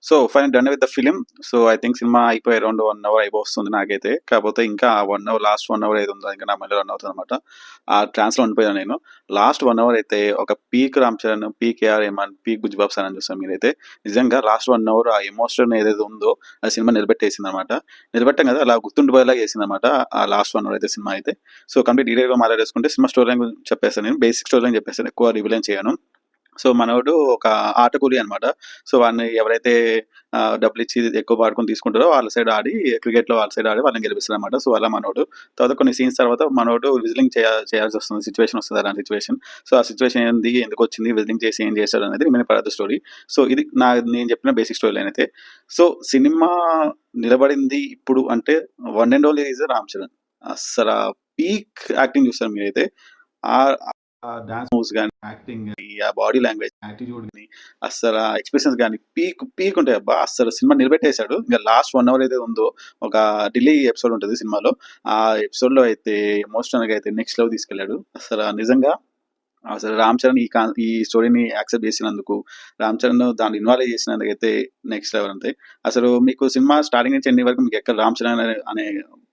So final done with the film. So I think cinema అయిపోయి around 1 hour అయిపోతుంది నాకైతే. కాకపోతే ఇంకా 1 అవర్ లాస్ట్ 1 అవర్ ఏది ఉందో ఇంకా నా మైండ్‌లో రన్ అవుతుందనమాట. ఆ ట్రాన్స్‌లో ఉండిపోయాను నేను. లాస్ట్ 1 అవర్ అయితే ఒక peak Ram Charan, peak AR Rahman, peak Bujji Babu sir అని చూస్తారు మీరైతే. నిజంగా లాస్ట్ 1 అవర్ ఆ ఎమోషన్ ఏదైతే ఉందో ఆ సినిమా నిలబెట్టేసిందనమాట. నిలబెట్టం కదా అలా గుర్తుండిపోయేలాగా చేసిందనమాట ఆ లాస్ట్ 1 అవర్ అయితే సినిమా అయితే. సో కంప్లీట్ డీటెయిల్‌గా మాట్లాడేసుకుంటే సినిమా స్టోరీ లైన్ గురించి చెప్పేస్తాను నేను. బేసిక్ స్టోరీ లైన్ చెప్పేస్తాను. ఎక్కువ రివీల్ ఏం చేయను. సో మనోడు ఒక ఆట కూలి అనమాట. సో వాడిని ఎవరైతే డబ్బులిచ్చి ఎక్కువ పాడుకొని తీసుకుంటారో వాళ్ళ సైడ్ ఆడి క్రికెట్‌లో వాళ్ళ సైడ్ ఆడి వాళ్ళని గెలిపిస్తాడనమాట. సో అలా మనోడు. తర్వాత కొన్ని సీన్స్ తర్వాత మనోడు విజిలింగ్ చేయాల్సి వస్తుంది. సిట్యుయేషన్ వస్తది అలాంటి సిట్యుయేషన్. సో ఆ సిట్యుయేషన్ ఏంది? ఎందుకొచ్చింది? విజిలింగ్ చేసి ఏం చేశాడనేది remaining part of the story. So ఇది నేను చెప్పిన బేసిక్ స్టోరీ లైన్ అయితే. సో సినిమా నిలబడింది ఇప్పుడు అంటే one and only is Ram Charan. అస్సల పీక్ యాక్టింగ్ చూస్తారు మీరైతే. ఆహ్, ఆ డాన్స్ మూవ్స్ గాని, యాక్టింగ్ గాని, ఆ బాడీ లాంగ్వేజ్, యాటిట్యూడ్ గాని, అస్సల ఎక్స్‌ప్రెషన్స్ గాని పీక్ ఉంటాయి అబ్బా! అస్సలు సినిమా నిలబెట్టేసాడు. ఇంక లాస్ట్ 1 అవర్ ఏదైతే ఉందో ఒక ఢిల్లీ ఎపిసోడ్ ఉంటది సినిమాలో. ఆ ఎపిసోడ్‌లో అయితే ఎమోషనల్‌గా అయితే నెక్స్ట్ లెవెల్ తీసుకెళ్ళాడు. నిజంగా అసలు రామ్ చరణ్ ఈ స్టోరీని యాక్సెప్ట్ చేసినందుకు, రామ్ చరణ్ దాన్ని ఇన్వాల్వ్ చేసినందుకైతే నెక్స్ట్ లెవెల్ అంతే. అసలు మీకు సినిమా స్టార్టింగ్ నుంచి ఎండింగ్ వరకు మీకు ఎక్కడ రామ్ చరణ్ అనే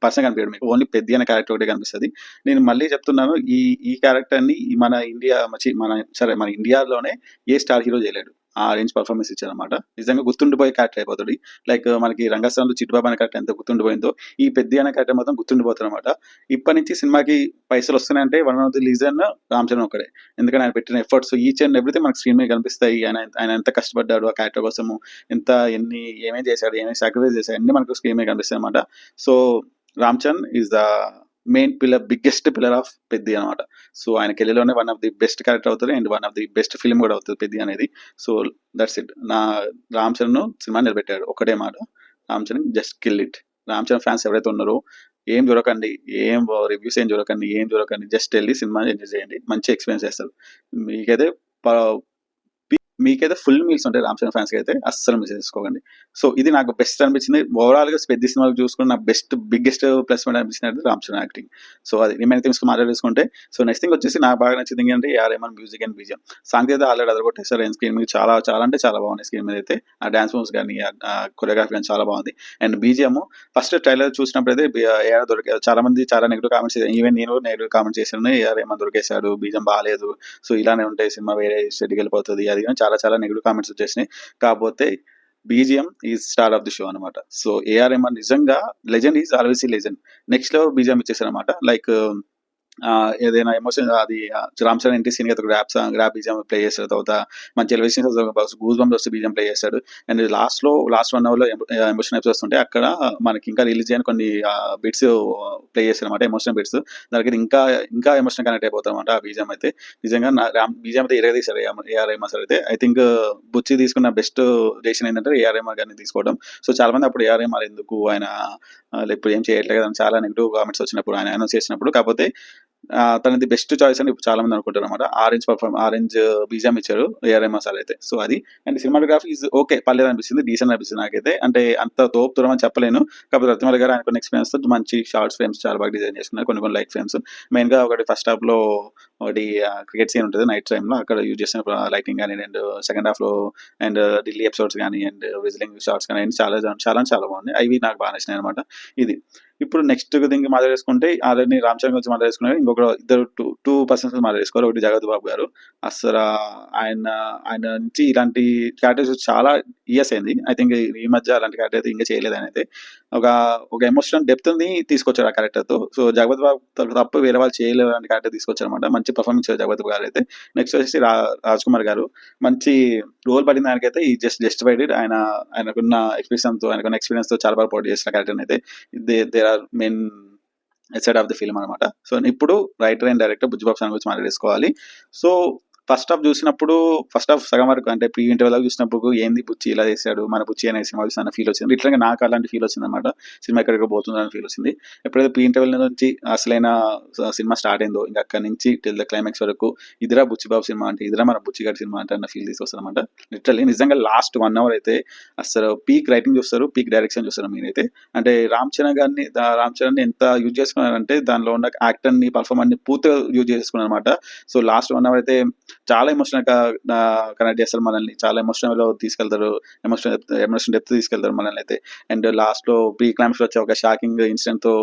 పర్సన్ కనిపియడు మీకు. ఓన్లీ పెద్ది అనే క్యారెక్టర్ ఒకటే కనిపిస్తది. నేను మళ్ళీ చెప్తున్నాను ఈ క్యారెక్టర్‌ని మన ఇండియాలోనే ఏ స్టార్ హీరో చేయలేడు. ఆ రేంజ్ పర్ఫార్మెన్స్ ఇచ్చారనమాట. నిజంగా గుర్తుండిపోయే క్యారెక్టర్ అయిపోతాడు. లైక్ మనకి 'రంగస్థలంలో' చిట్టిబాబు అనే క్యారెక్టర్ ఎంత గుర్తుండిపోయిందో, ఈ పెద్ది అనే క్యారెక్టర్ మాత్రం గుర్తుండిపోతాడనమాట. ఇప్పటి నుంచి సినిమాకి పైసలు వస్తున్నాయంటే one of the reason Ram Charan ఒక్కడే. ఎందుకంటే ఆయన పెట్టిన ఎఫర్ట్స్ ఈచ్ అండ్ ఎవ్రీథింగ్ మనకు స్క్రీన్ మీద కనిపిస్తాయి. ఆయన ఎంత కష్టపడ్డాడు ఆ క్యారెక్టర్ కోసము, ఏమేం చేశాడు, ఏమేమి సాక్రిఫైస్ చేశాడు అన్నీ మనకు స్క్రీన్ మీద కనిపిస్తాయి అనమాట. So Ram Charan is the main pillar, biggest pillar of Peddi అనమాట. సో ఆయన కెరీర్‌లోనే one of the best character అవుతది and one of the best film కూడా అవుతది పెద్ది అనేది. So that's it. Ram Charan cinema నిలబెట్టాడు. ఒక్కటే మాట, Ram Charan just kill it. Ram Charan fans ఎవరైతే ఉన్నారో ఏం చూడకండి, ఏం రివ్యూస్ ఏం చూడకండి. జస్ట్ ఎళ్లి సినిమా ఎంజాయ్ చేయండి. మంచి ఎక్స్‌పీరియన్స్ చేస్తారు. మీకైతే ప మీకైతే ఫుల్ మీల్స్ ఉంటాయి రామ్ చరణ్ ఫ్యాన్స్‌కి అయితే అస్సలు మిస్ చేసుకోకండి. సో ఇది నాకు బెస్ట్ అనిపించింది. ఓవరాల్‌గా పెద్ది సినిమాలు చూసుకుని నాకు బిగ్గెస్ట్ ప్లస్ పాయింట్ అనిపించింది రామ్ చరణ్ యాక్టింగ్. సో అది రిమైనింగ్ థింగ్స్ మాట్లాడేసుకుంటే, సో నెక్స్ట్ థింగ్ వచ్చేసి నాకు బాగా నచ్చింది ఏంటంటే AR Rahman music and BGM. Songs అయితే ఆల్రెడీ అదరగొట్టేసారు స్క్రీన్ మీద. చాలా చాలా అంటే చాలా బాగున్నాయి స్క్రీన్ మీద అయితే. ఆ డాన్స్ మూవ్స్ గాని, కొరియోగ్రఫీ గాని చాలా బాగుంది. అండ్ బీజీఎం ఫస్ట్ ట్రైలర్ చూసినప్పుడైతే ఏఆర్ దొరికారు. చాలా మంది చాలా నెగెటివ్ కామెంట్స్, ఈవెన్ నేను నెగెటివ్ కామెంట్స్ చేశాను. ఏఆర్ రెహమాన్ దొరికేసాడు, బీజీఎం బాలేదు, సో ఇలానే ఉంటాయి సినిమా వేరే స్టేట్‌కి వెళ్ళిపోతది అది అని చాలా చాలా నెగెటివ్ కామెంట్స్ వచ్చేసినాయి. కాకపోతే BGM is star of the show అనమాట. సో ఏఆర్ రెహమాన్ నిజంగా legend is always a legend. Next level BGM ఇచ్చేసారనమాట. లైక్ ఏదైనా ఎమోషన్ అది రామ్ చరణ్ ఎంట్రీ సీన్ ఒక ర్యాప్ బీజిఎం ప్లే చేస్తాడు. తర్వాత మంచి ఎలివేషన్స్ గూస్ బంప్స్ వస్తే బీజిఎం ప్లే చేస్తాడు. అండ్ లాస్ట్ 1 అవర్ లో ఎమోషన్ ఎపిసోడ్స్ ఉంటాయి. అక్కడ మనకి ఇంకా రిలీజ్ చేయని కొన్ని బిట్స్ ప్లే చేస్తారు అనమాట, ఎమోషనల్ బిట్స్. దానికి ఇంకా ఇంకా ఎమోషన్ కనెక్ట్ అయిపోతాం అనమాట ఆ బీజిఎం అయితే. నిజంగా బీజిఎం అయితే ఇరగదీశారు ఏఆర్ రెహమాన్ సార్ అయితే. ఐ థింక్ బుచ్చి తీసుకున్న బెస్ట్ డెసిషన్ ఏంటంటే ఏఆర్ రెహమాన్ గారిని తీసుకోవడం. సో చాలా మంది అప్పుడు ఏఆర్ రెహమాన్ ఎందుకు ఆయన ఇప్పుడు ఏం చేయట్లేదు అని చాలా నెగిటివ్ కామెంట్స్ వచ్చినప్పుడు, ఆయన అనౌన్స్ చేసినప్పుడు. కాకపోతే తనది బెస్ట్ చాయిస్ అని ఇప్పుడు చాలా మంది అనుకుంటారు అనమాట. ఆరెంజ్ బీజిఎం ఇచ్చారు ఏఆర్ రెహమాన్ సార్ అయితే. సో అది అండ్ సినిమాటోగ్రఫీ ఈజ్ ఓకే, పర్లేదు అనిపిస్తుంది, డీసెంట్ అనిపిస్తుంది నాకైతే. అంటే అంత తోపుతురం అని చెప్పలేను. కాకపోతే రత్నమాల గారు ఆయన ఎక్స్పీరియన్స్ తో మంచి షార్ట్స్ ఫ్రేమ్స్ చాలా బాగా డిజైన్ చేసుకున్నారు. కొన్ని లైట్ ఫ్రేమ్స్ మెయిన్ గా ఒకటి ఫస్ట్ హాఫ్ లో ఒకటి క్రికెట్ సీన్ ఉంటుంది నైట్ టైమ్ లో, అక్కడ యూజ్ చేసిన లైటింగ్ కానీ, అండ్ సెకండ్ హాఫ్ లో అండ్ ఢిల్లీ ఎపిసోడ్స్ కానీ అండ్ విజిలింగ్ షార్ట్స్ కానీ చాలా చాలా చాలా బాగున్నాయి. అవి నాకు బాగా నచ్చినాయి అనమాట. ఇది ఇప్పుడు నెక్స్ట్ థింగ్ మాట్లాడేసుకుంటే ఆల్రెడీ రామ్ చరణ్ గురించి మాట్లాడేసుకున్నారు. ఇంకొక ఇద్దరు టూ పర్సన్స్ మాట్లాడేసుకోవాలి. ఒకటి జగత్ బాబు గారు. అసలు ఆయన ఆయన నుంచి ఇలాంటి క్యారెక్టర్స్ చాలా ఇయర్స్ అయింది. ఐ థింక్ ఈ మధ్య అలాంటి క్యారెక్టర్ అయితే ఇంకా చేయలేదు ఆయన అయితే. ఒక ఒక ఎమోషనల్ డెప్త్ ని తీసుకొచ్చారు ఆ క్యారెక్టర్ తో. సో జగత్ బాబు తప్ప వేరే వాళ్ళు చేయలేరు అలాంటి క్యారెక్టర్ తీసుకొచ్చారు అనమాట. మంచి పర్ఫార్మెన్స్ ఇచ్చారు జగత్ బాబు గారు అయితే. నెక్స్ట్ వచ్చేసి రాజ్ కుమార్ గారు. మంచి రోల్ పడింది ఆయనకైతే. ఈ జస్టిఫైడ్ ఇట్. ఆయనకున్న ఎక్స్పీరియన్స్ తో చాలా బాగా పోటీ చేసిన క్యారెక్టర్ అయితే. They are main asset of the film అనమాట. సో ఇప్పుడు writer and director Bujjibabu sir గురించి మాట్లాడేసుకోవాలి. సో ఫస్ట్ హాఫ్ సగం వరకు అంటే ప్రీ ఇంటర్వెల్ చూసినప్పుడు ఏంది బుచ్చి ఇలా చేశాడు, మన బుచ్చి అనే సినిమా చూసిన ఫీల్ వచ్చింది. ఇట్లా నాకు అలాంటి ఫీల్ వచ్చింది అనమాట. సినిమా ఎక్కడికి పోతుందని ఫీల్ వచ్చింది. ఎప్పుడైతే ప్రీ ఇంటర్వెల్ నుంచి అసలైన సినిమా స్టార్ట్ అయిందో ఇంకా అక్కడి నుంచి టిల్ ద క్లైమాక్స్ వరకు ఇదిరా బుచ్చిబాబు సినిమా అంటే, ఇదిరా మన బుచ్చిగాడి సినిమా అంటే అన్న ఫీల్ తీసుకొస్తారు అనమాట. లిటరల్లీ నిజంగా లాస్ట్ 1 అవర్ అయితే అసలు పీక్ రైటింగ్ చూస్తారు, పీక్ డైరెక్షన్ చూస్తారు మీరైతే. అంటే రామ్ చరణ్ ఎంత యూజ్ చేసుకున్నారంటే దానిలో ఉన్న యాక్టర్ ని, పర్ఫార్మర్ ని పూర్తిగా యూజ్ చేసుకున్నారు అనమాట. సో లాస్ట్ 1 అవర్ అయితే చాలా ఎమోషనల్‌గా కనెక్ట్ చేస్తారు మనల్ని. చాలా ఎమోషనల్‌లో తీసుకెళ్తారు. ఎమోషన్ డెప్త్ తీసుకెళ్తారు మనల్నయితే. అండ్ లాస్ట్‌లో ప్రీ క్లైమాక్స్‌లో వచ్చే ఒక షాకింగ్ ఇన్సిడెంట్‌తో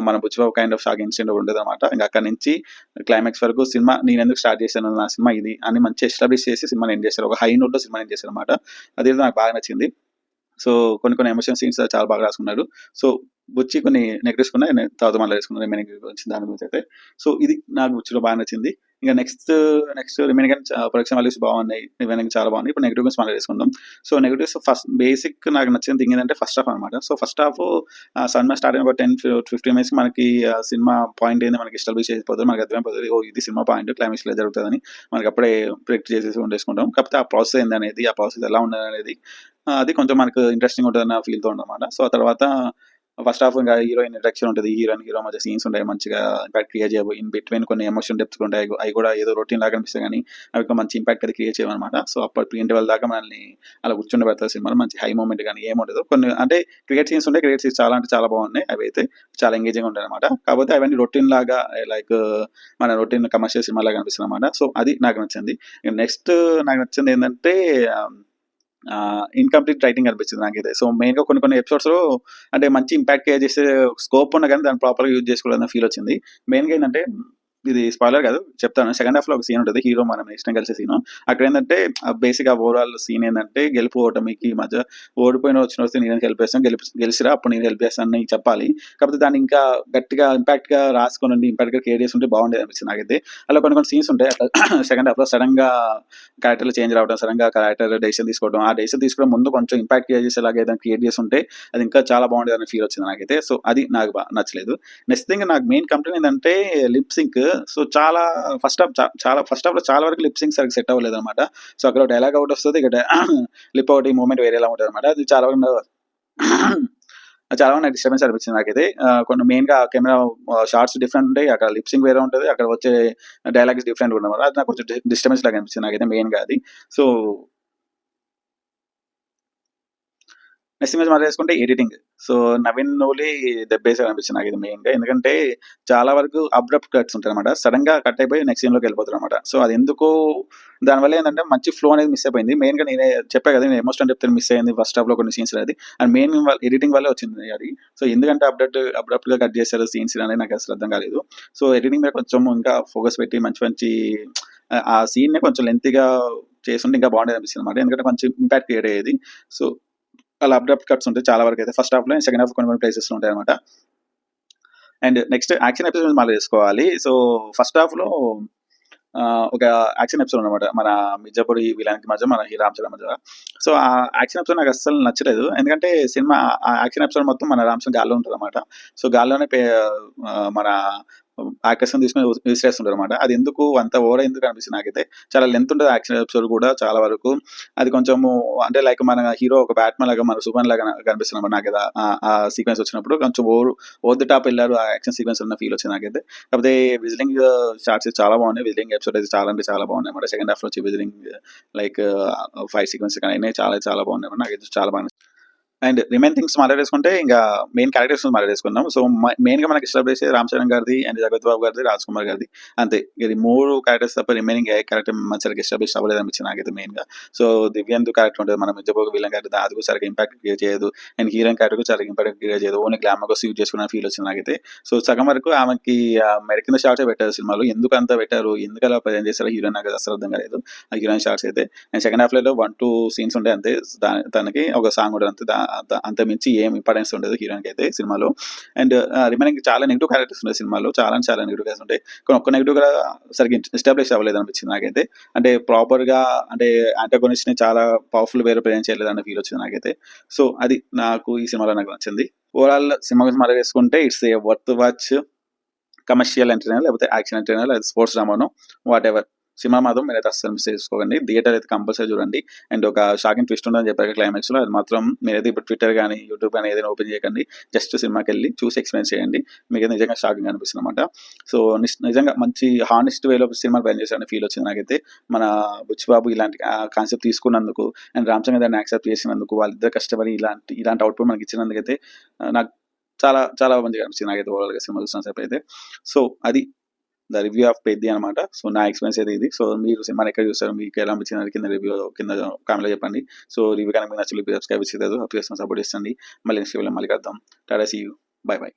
మన Buchibabu kind of shocking incident ఉంటదనమాట. ఇంక అక్కడి నుంచి క్లైమాక్స్ వరకు సినిమా నేనెందుకు స్టార్ట్ చేశాను, నా సినిమా ఇది అని మంచిగా ఎస్టాబ్లిష్ చేసి సినిమాని ఎండ్ చేశారు. ఒక హై నోట్‌లో సినిమాని ఎండ్ చేశారనమాట. అదేదో నాకు బాగా నచ్చింది. సో, కొన్ని ఎమోషన్ సీన్స్ చాలా బాగా రాసుకున్నాడు. సో, బుచ్చి కొన్ని నెగెటివ్స్ ఉన్నాయి. తర్వాత మళ్ళీ వేసుకున్నాను రిమైనింగ్ గురించి దాని గురించి అయితే. సో, ఇది నాకు బుచ్చిలో బాగా నచ్చింది. ఇక నెక్స్ట్ రిమైనింగ్ ప్రొడక్షన్ వాల్యూస్ బాగున్నాయి. రిమైనింగ్ చాలా బాగున్నాయి. ఇప్పుడు నెగెటివ్ గురించి మళ్ళీ వేసుకుందాం. సో, నెగెటివ్స్ ఫస్ట్ బేసిక్ నాకు నచ్చిన థింగ్ ఏంటంటే ఫస్ట్ హాఫ్ అనమాట. So, first half cinema start అయిన ఒక 10-15 మినిట్స్‌కి మనకి సినిమా పాయింట్ ఏంది మనకి ఎస్టాబ్లిష్ చేసిపోతది. మనకు అర్థమైపోతది. ఓహ్! ఇది సినిమా పాయింట్ క్లైమాక్స్ ఇలా జరుగుతదని మనకి అప్పుడే ప్రిడిక్ట్ చేసేసి ఉండేసుకుంటాం. కాకపోతే ఆ ప్రాసెస్ ఏందనేది, ఆ ప్రాసెస్ ఎలా ఉండదనేది అది కొంచెం మనకు ఇంట్రెస్టింగ్ ఉంటదన్న ఫీల్‌తో ఉందనమాట. సో, ఆ తర్వాత ఫస్ట్ హాఫ్ ఇంకా హీరోయిన్ ఇంట్రడక్షన్ ఉంటది. హీరో మధ్య సీన్స్ ఉంటాయి. మంచిగా ఇంపాక్ట్ క్రియేట్ చేయబోయి ఇన్ బిట్వీన్ కొన్ని ఎమోషన్ డెప్త్స్ ఉంటాయి. అవి కూడా ఏదో రొటీన్ లాగా అనిపిస్తాయి గానీ, అవి ఒక మంచి ఇంపాక్ట్ అయితే క్రియేట్ చేయవనమాట. సో, అప్పటి ఇంటర్వెల్ దాకా మనల్ని అలా కూర్చుండబెడతారు సినిమాలో. మంచి హై మూమెంట్ గానీ ఏముండదు. కొన్ని అంటే క్రికెట్ సీన్స్ ఉంటాయి. క్రికెట్ సీన్స్ చాలా అంటే చాలా బాగున్నాయి. అవైతే చాలా ఎంగేజింగ్ ఉంటాయనమాట. కాకపోతే అవన్నీ రొటీన్ లాగా లైక్ మన రొటీన్ కమర్షియల్ సినిమా లాగా అనిపిస్తుందనమాట. సో, అది నాకు నచ్చింది. నెక్స్ట్ నాకు నచ్చింది ఏందంటే ఇన్‌కంప్లీట్ రైటింగ్ అనిపించింది నాకైతే. సో, మెయిన్‌గా కొన్ని ఎపిసోడ్స్‌లో అంటే మంచి ఇంపాక్ట్ క్రియేట్ చేసే స్కోప్ ఉన్నా గానీ దాన్ని ప్రాపర్‌గా యూజ్ చేసుకోలేదన్న ఫీల్ వచ్చింది. మెయిన్‌గా ఏందంటే ఇది స్పాయిలర్ కాదు చెప్తాను. సెకండ్ హాఫ్‌లో ఒక సీన్ ఉంటది. హీరో మనం ఇష్టం కలిసే సీను. అక్కడేందంటే బేసిక్‌గా ఓవరాల్ సీన్ ఏందంటే గెలుపు ఓటమికి మధ్య వచ్చిన నేను హెల్ప్ చేస్తాను. గెలిసిరా అప్పుడు నేను హెల్ప్ చేస్తానని చెప్పాలి. కాకపోతే దాన్ని ఇంకా గట్టిగా ఇంపాక్ట్‌గా రాసుకొనుండి ఇంపాక్ట్‌గా క్రియేట్ చేసుంటే బాగుండేది అనిపించింది నాకైతే. అలా కొన్ని సీన్స్ ఉంటాయి. అట్లా సెకండ్ హాఫ్‌లో సడెన్‌గా క్యారెక్టర్‌లో చేంజ్ రావడం, సడెన్‌గా క్యారెక్టర్ డెసిషన్ తీసుకోవడం. ఆ డెసిషన్ తీసుకోవడం ముందు కొంచెం ఇంపాక్ట్ క్రియేట్ చేసేలాగా ఏదైనా క్రియేట్ చేసుంటే అది ఇంకా చాలా బాగుండేదని ఫీల్ వచ్చింది నాకైతే. సో, అది నాకు నచ్చలేదు. నెక్స్ట్ థింగ్ నాకు మెయిన్ కంప్లెయింట్ ఏందంటే లిప్ సింక్. సో, చాలా ఫస్ట్ హాఫ్‌లో చాలా వరకు లిప్ సింక్ సరిగ్గా సెట్ అవ్వలేదనమాట. సో, అక్కడ డైలాగ్ ఒకటొస్తది. ఇక్కడ లిప్ ఒకటి మూవ్‌మెంట్ వేరేలా ఉంటదనమాట. అది చాలా వరకు చాలా నాకు డిస్టర్బెన్స్ అనిపించింది నాకైతే. కొన్ని మెయిన్‌గా కెమెరా షాట్స్ డిఫరెంట్ ఉంటాయి. అక్కడ లిప్ సింక్ వేరే ఉంటది. అక్కడ వచ్చే డైలాగ్స్ డిఫరెంట్‌గా ఉండడం అది నాకు కొంచెం డిస్టర్బెన్స్ లాగా అనిపించింది నాకైతే మెయిన్‌గా అది. సో, నెక్స్ట్ ఇమేజ్ మళ్ళేసుకుంటే ఎడిటింగ్. సో, నవీన్ నూలి దెబ్బేసారు అనిపించింది నాకిది మెయిన్‌గా. ఎందుకంటే చాలా వరకు అబ్రప్ట్ కట్స్ ఉంటాయన్నమాట. సడెన్‌గా కట్ అయిపోయి నెక్స్ట్ సీన్‌లోకి వెళ్ళిపోతారన్నమాట. సో, అదెందుకో దానివల్ల ఏందంటే మంచి ఫ్లో అనేది మిస్ అయిపోయింది. మెయిన్‌గా నేనే చెప్పా కదా! నేను ఎమోషనల్ డెప్త్ మిస్ అయింది ఫస్ట్ హాఫ్‌లో కొన్ని సీన్స్‌లో అది. అండ్ మెయిన్ ఎడిటింగ్ వల్లే వచ్చింది అది. సో, ఎందుకంటే అబ్రప్ట్‌గా కట్ చేశారు సీన్స్ అనేది నాకసలు అర్థం కాలేదు. సో, ఎడిటింగ్ మీద కొంచెం ఇంకా ఫోకస్ పెట్టి మంచి ఆ సీన్‌ని కొంచెం లెంగ్తీగా చేసుంటే ఇంకా బాగుండేదనిపించిందన్నమాట. ఎందుకంటే కొంచెం ఇంపాక్ట్ క్రియేట్ అయ్యేది. సో, అలా అబ్రప్ట్ కట్స్ ఉంటాయి చాలా వరకైతే. ఫస్ట్ హాఫ్‌లో, సెకండ్ హాఫ్ కొన్ని ప్లేసెస్‌లో ఉంటాయన్నమాట. అండ్ నెక్స్ట్ యాక్షన్ ఎపిసోడ్ మళ్ళీ తీసుకోవాలి. సో, ఫస్ట్ హాఫ్‌లో ఒక యాక్షన్ ఎపిసోడ్ అనమాట. మన మిర్జాపూరి విలన్‌కి మధ్య, మన రామ్ చరణ్ మధ్య. సో, ఆ యాక్షన్ ఎపిసోడ్ నాకు అస్సలు నచ్చలేదు. ఎందుకంటే సినిమా ఆ యాక్షన్ ఎపిసోడ్ మొత్తం మన రామ్ చరణ్ గాల్లో ఉంటదనమాట. సో, గాల్లోనే మన ఆకాశం తీసుకొని విసిరేస్తుంటారనమాట. అది ఎందుకు అంత ఓవర్ ఎందుకు అనిపిస్తుంది నాకైతే. చాలా లెంత్ ఉంటది యాక్షన్ ఎపిసోడ్ కూడా చాలా వరకు. అది కొంచెము అంటే లైక్ మన హీరో ఒక బ్యాట్‌మన్ లాగా, మన సూపర్‌మన్ లాగా కనిపిస్తుందన్నమాట నాకైతే. ఆ సీక్వెన్స్ వచ్చినప్పుడు కొంచెం ఓవర్ ది టాప్ ఎళ్లారు ఆ యాక్షన్ సీక్వెన్స్ అన్న ఫీల్ వచ్చింది నాకైతే. కాకపోతే విజిలింగ్ షాట్స్ చాలా బాగున్నాయి. విజిలింగ్ ఎపిసోడ్ అయితే చాలా అంటే చాలా బాగున్నాయన్నమాట. సెకండ్ హాఫ్‌లో వచ్చే విజిలింగ్ లైక్ ఫైట్ సీక్వెన్స్ కానీ చాలా బాగున్నాయి. నాకైతే చాలా బాగా అండ్ రిమైన్ థింగ్స్ మాట్లాడేసుకుంటే ఇంకా మెయిన్ క్యారెక్టర్స్ మాట్లాడేసుకుందాం. సో, మెయిన్‌గా మనకి ఎస్టాబ్లిష్ చేసేది రామ్ చరణ్ గారిది అండ్ జగపతి బాబు గారిది, రాజ్ కుమార్ గారిది. అంతే. ఇది 3 క్యారెక్టర్స్ తప్ప రిమైనింగ్ ఏ క్యారెక్టర్ సరిగ్గా ఎస్టాబ్లిష్ అవ్వలేదనిపించింది నాకైతే మెయిన్‌గా. సో, దివ్యందు క్యారెక్టర్ ఉంటది. మన మిర్జాపూర్ విలన్ క్యారెక్టర్ అది కూడా సరిగ్గా ఇంపాక్ట్ క్రియేట్ చేయదు. అండ్ హీరోయిన్ క్యారెక్టర్ కూడా సరిగ్గా ఇంపాక్ట్ క్రియేట్ చేయదు. ఓన్లీ గ్లామర్ కోసం యూజ్ చేసుకున్న ఫీల్ వచ్చింది నాకైతే. సో, సగం వరకు ఆమెకి మెడ కింద షాట్సే పెట్టారు సినిమాలో. ఎందుకంత పెట్టారు? ఎందుకలా ప్రెజెంట్ చేశారో హీరోయిన్ నాకు అస్సలు అర్థం కాలేదు. ఆ హీరోయిన్ షాట్స్ అయితే. అండ్ సెకండ్ హాఫ్‌లో 1, 2 సీన్స్ ఉంటాయి అంతే. తనకి ఒక సాంగ్ ఉంటది అంతే. అంతకుమించి ఏం ఇంపార్టెన్స్ ఉండదు హీరోయిన్‌కైతే సినిమాలో. అండ్ రిమైనింగ్ చాలా నెగెటివ్ క్యారెక్టర్స్ ఉన్నాయి సినిమాలో. చాలా అంటే చాలా నెగెటివ్ క్యారెక్టర్స్ ఉంటాయి. కానీ ఒక్క నెగెటివ్ కూడా సరిగ్గా ఎస్టాబ్లిష్ అవ్వలేదనిపించింది నాకైతే. అంటే ప్రాపర్‌గా అంటే యాంటాగోనిస్ట్‌ని చాలా పవర్‌ఫుల్ వేలో ప్రెజెంట్ చేయలేదన్న ఫీల్ వచ్చింది నాకైతే. సో, అది నాకు ఈ సినిమాలో నాకు నచ్చింది. ఓవరాల్ సినిమా గురించి మాట్లాడేసుకుంటే it's a worth watch. Commercial entertainer లేకపోతే యాక్షన్ ఎంటర్‌టైనర్ లేదా స్పోర్ట్స్ డ్రామానో వాటెవర్. సినిమా మాత్రం మీరైతే అస్సలు మిస్ చేసుకోకండి. థియేటర్ అయితే కంపల్సరీ చూడండి. అండ్ ఒక షాకింగ్ ట్విస్ట్ ఉందని చెప్పారు క్లైమాక్స్‌లో. అది మాత్రం మీరైతే ఇప్పుడు ట్విట్టర్ గాని, యూట్యూబ్ గాని ఏదైనా ఓపెన్ చేయకండి. జస్ట్ సినిమాకెళ్ళి చూసి ఎక్స్‌పీరియన్స్ చేయండి. మీకైతే నిజంగా షాకింగ్‌గా అనిపిస్తుందన్నమాట. సో, నిజంగా మంచి హానెస్ట్ వేలో సినిమా ప్లాన్ చేశారని ఫీల్ వచ్చింది నాకైతే. మన బుచ్చిబాబు ఇలాంటి కాన్సెప్ట్ తీసుకున్నందుకు అండ్ రామ్ చరణ్ దాన్ని యాక్సెప్ట్ చేసినందుకు, వాళ్ళిద్దరు కష్టపడి ఇలాంటి అవుట్‌పుట్ మనకి ఇచ్చినందుకైతే నాకు చాలా చాలా మంచిగా అనిపించింది నాకైతే ఓవరాల్‌గా సినిమా చూసినంత సేపు అయితే. సో, అది ద రివ్యూ ఆఫ్ పెద్ది అనమాట. సో నా ఎక్స్పీరియన్స్ అయితే ఇది. సో మీరు సినిమాని ఎక్కడ చూస్తారు, మీకు ఎలా అనిపించింది కింద రివ్యూ కింద కామెంట్లో చెప్పండి. సో రివ్యూ కనుక మీకు నచ్చలేదు సబ్స్క్రైబ్ చేయలేదు, సపోర్ట్ చేస్తుంది. మళ్ళీ నెక్స్ట్ వీడియోలో మళ్ళీ కలుద్దాం. Tata, see you, bye by.